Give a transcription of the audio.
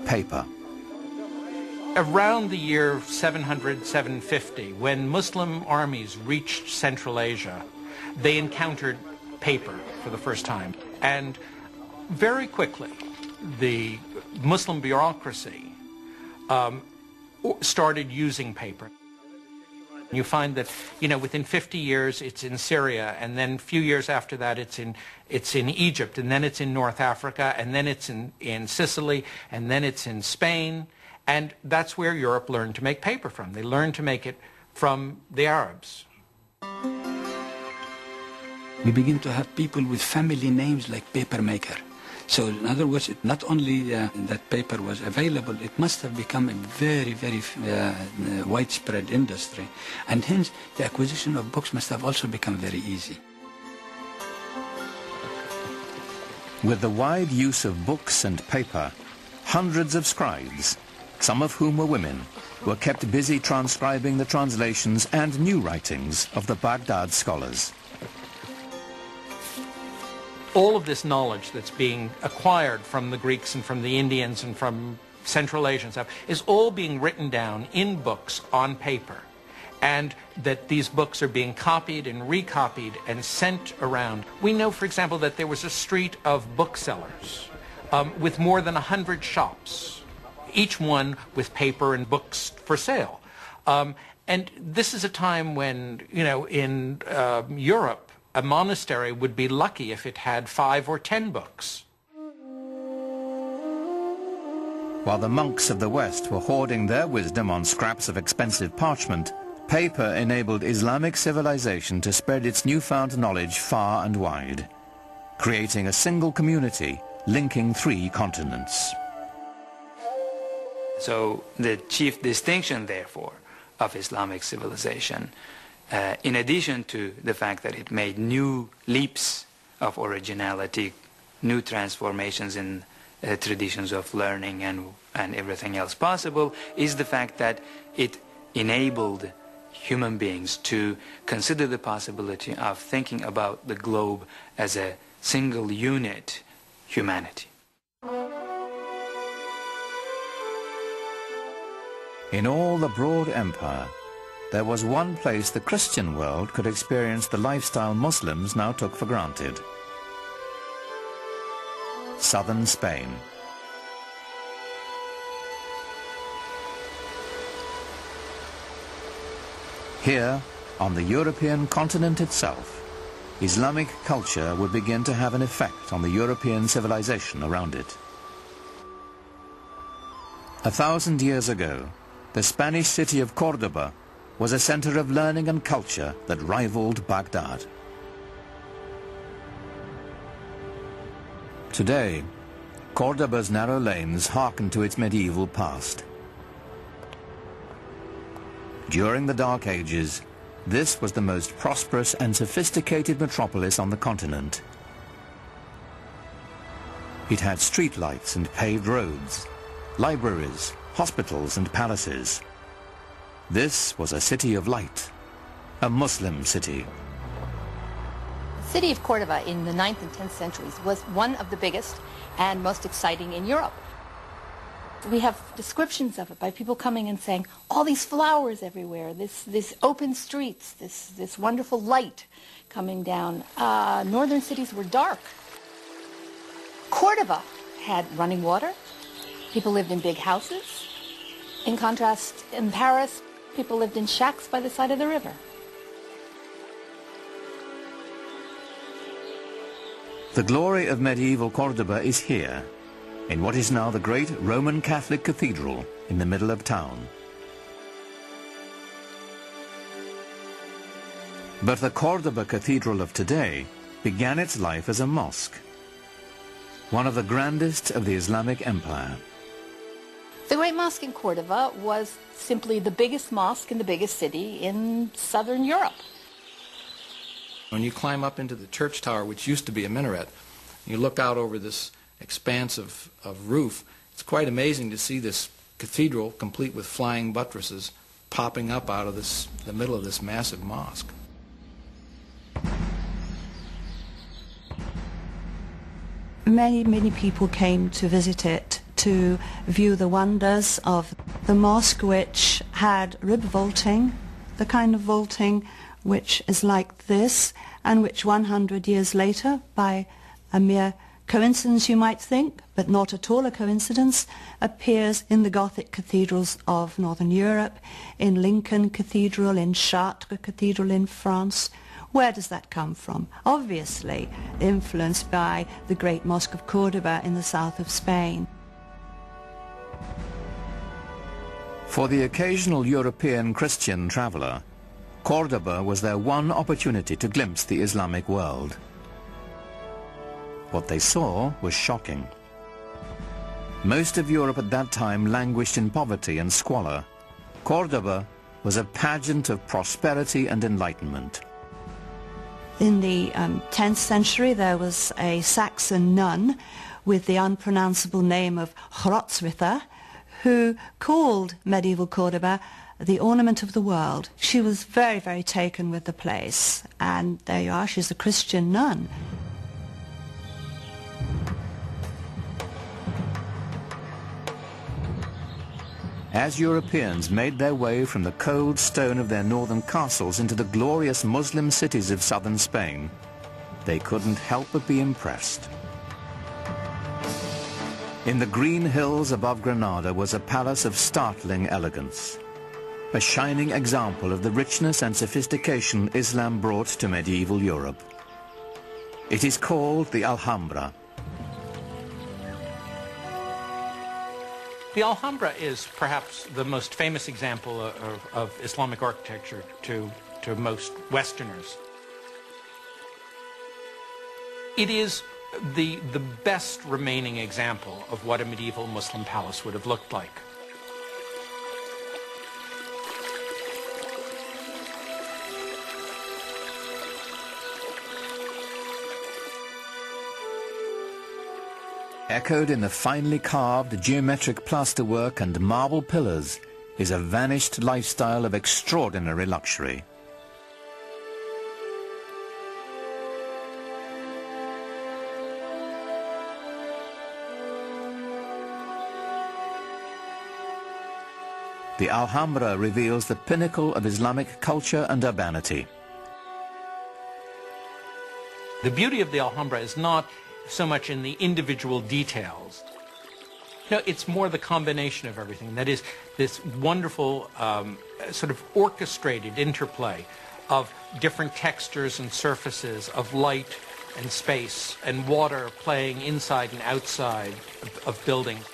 paper. Around the year 700, 750, when Muslim armies reached Central Asia, they encountered paper for the first time. And very quickly, the Muslim bureaucracy started using paper. You find that, within 50 years it's in Syria, and then a few years after that it's in Egypt, and then it's in North Africa, and then it's in Sicily, and then it's in Spain. And that's where Europe learned to make paper from. They learned to make it from the Arabs. We begin to have people with family names like papermaker. So in other words, not only that paper was available, it must have become a very, very widespread industry. And hence, the acquisition of books must have also become very easy. With the wide use of books and paper, hundreds of scribes, some of whom were women, were kept busy transcribing the translations and new writings of the Baghdad scholars. All of this knowledge that's being acquired from the Greeks and from the Indians and from Central Asia and stuff is all being written down in books on paper, and that these books are being copied and recopied and sent around. We know, for example, that there was a street of booksellers with more than 100 shops, each one with paper and books for sale. And this is a time when, in Europe, a monastery would be lucky if it had 5 or 10 books. While the monks of the West were hoarding their wisdom on scraps of expensive parchment, paper enabled Islamic civilization to spread its newfound knowledge far and wide, creating a single community linking 3 continents. So the chief distinction, therefore, of Islamic civilization, in addition to the fact that it made new leaps of originality, new transformations in traditions of learning and everything else possible, is the fact that it enabled human beings to consider the possibility of thinking about the globe as a single unit, humanity. In all the broad empire, there was one place the Christian world could experience the lifestyle Muslims now took for granted: southern Spain. Here, on the European continent itself, Islamic culture would begin to have an effect on the European civilization around it. 1,000 years ago, the Spanish city of Cordoba was a center of learning and culture that rivaled Baghdad. Today, Cordoba's narrow lanes hearken to its medieval past. During the Dark Ages, this was the most prosperous and sophisticated metropolis on the continent. It had streetlights and paved roads, libraries, hospitals and palaces. This was a city of light, a Muslim city. The city of Cordoba in the 9th and 10th centuries was one of the biggest and most exciting in Europe. We have descriptions of it by people coming and saying, all these flowers everywhere, this open streets, this wonderful light coming down. Northern cities were dark. Cordoba had running water. People lived in big houses. In contrast, in Paris, people lived in shacks by the side of the river. The glory of medieval Cordoba is here, in what is now the great Roman Catholic Cathedral in the middle of town. But the Cordoba Cathedral of today began its life as a mosque, one of the grandest of the Islamic Empire. The Great Mosque in Cordoba was simply the biggest mosque in the biggest city in southern Europe. When you climb up into the church tower, which used to be a minaret, you look out over this expanse of roof, it's quite amazing to see this cathedral, complete with flying buttresses, popping up out of the middle of this massive mosque. Many people came to visit it to view the wonders of the mosque, which had rib vaulting, the kind of vaulting which is like this, and which 100 years later, by a mere coincidence you might think, but not at all a coincidence, appears in the Gothic cathedrals of Northern Europe, in Lincoln Cathedral, in Chartres Cathedral in France. Where does that come from? Obviously influenced by the great Mosque of Cordoba in the south of Spain. For the occasional European Christian traveller, Cordoba was their one opportunity to glimpse the Islamic world. What they saw was shocking. Most of Europe at that time languished in poverty and squalor. Cordoba was a pageant of prosperity and enlightenment. In the 10th century there was a Saxon nun with the unpronounceable name of Hrotswitha who called medieval Cordoba the ornament of the world. She was very, very taken with the place, and there you are, she's a Christian nun. As Europeans made their way from the cold stone of their northern castles into the glorious Muslim cities of southern Spain, they couldn't help but be impressed. In the green hills above Granada was a palace of startling elegance, a shining example of the richness and sophistication Islam brought to medieval Europe. It is called the Alhambra. The Alhambra is perhaps the most famous example of Islamic architecture to most Westerners. It is the best remaining example of what a medieval Muslim palace would have looked like. Echoed in the finely carved geometric plasterwork and marble pillars is a vanished lifestyle of extraordinary luxury. The Alhambra reveals the pinnacle of Islamic culture and urbanity. The beauty of the Alhambra is not so much in the individual details. No, it's more the combination of everything. That is, this wonderful sort of orchestrated interplay of different textures and surfaces, of light and space and water playing inside and outside of buildings.